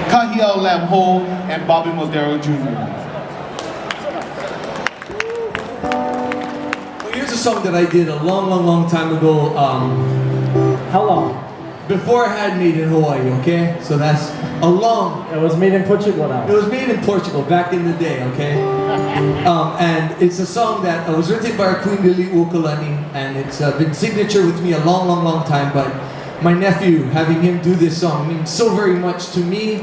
Kahiau Lam Ho, and Bobby Moderow Jr. Well, here's a song that I did a long time ago. How long? Before I had Made in Hawaii, okay? So that's a long... It was made in Portugal now. It was made in Portugal back in the day, okay? And it's a song that was written by our Queen Grille and it's been signature with me a long time, but my nephew, having him do this song means so very much to me.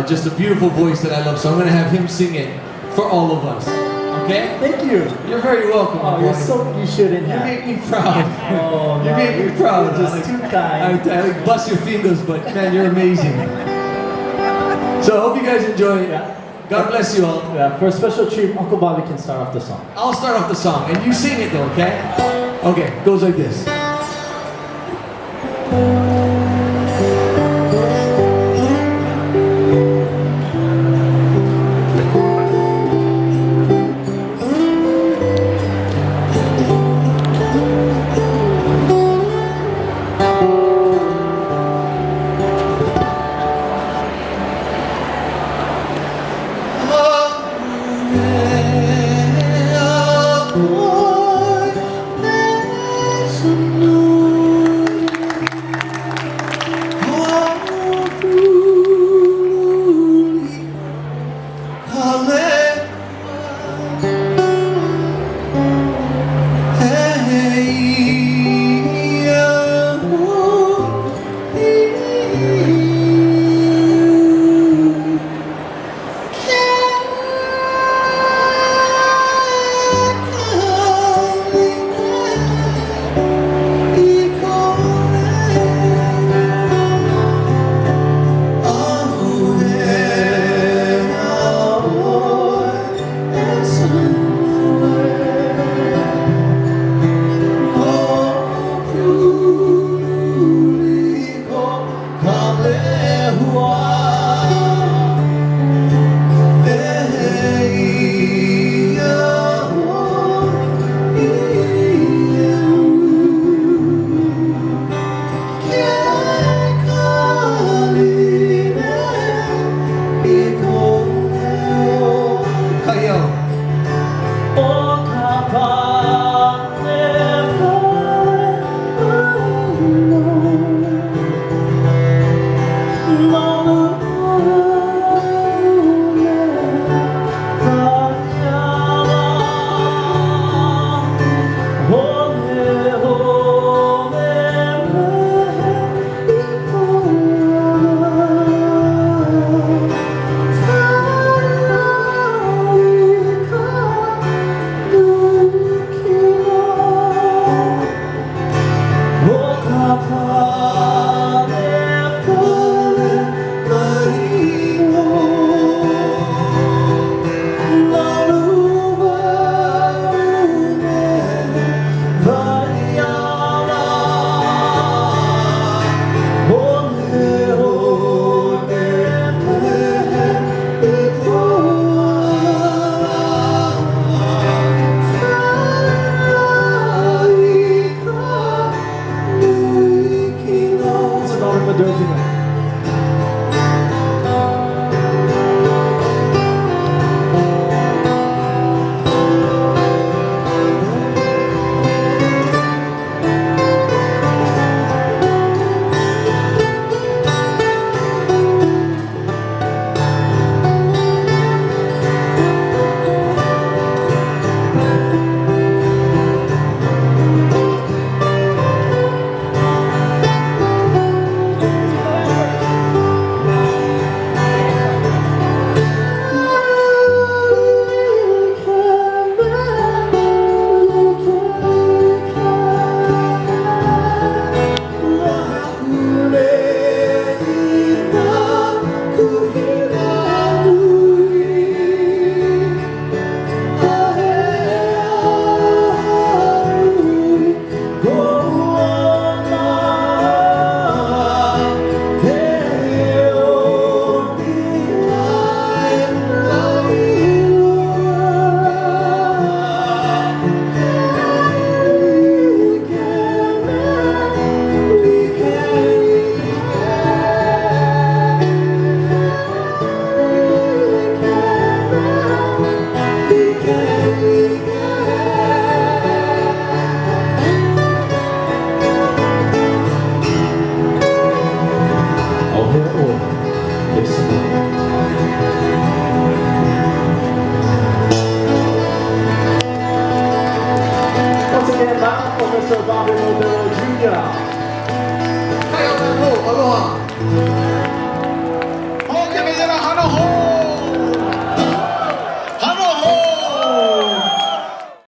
Just a beautiful voice that I love, so I'm gonna have him sing it for all of us, okay? Thank you. You're very welcome. Oh, you shouldn't have. You make me proud. Oh, you make me proud. You're just too kind. I like bust your fingers, but man, you're amazing. So I hope you guys enjoy it. Yeah. God bless you all. Yeah, for a special treat, Uncle Bobby can start off the song. I'll start off the song, and you sing it though, okay? Okay, goes like this.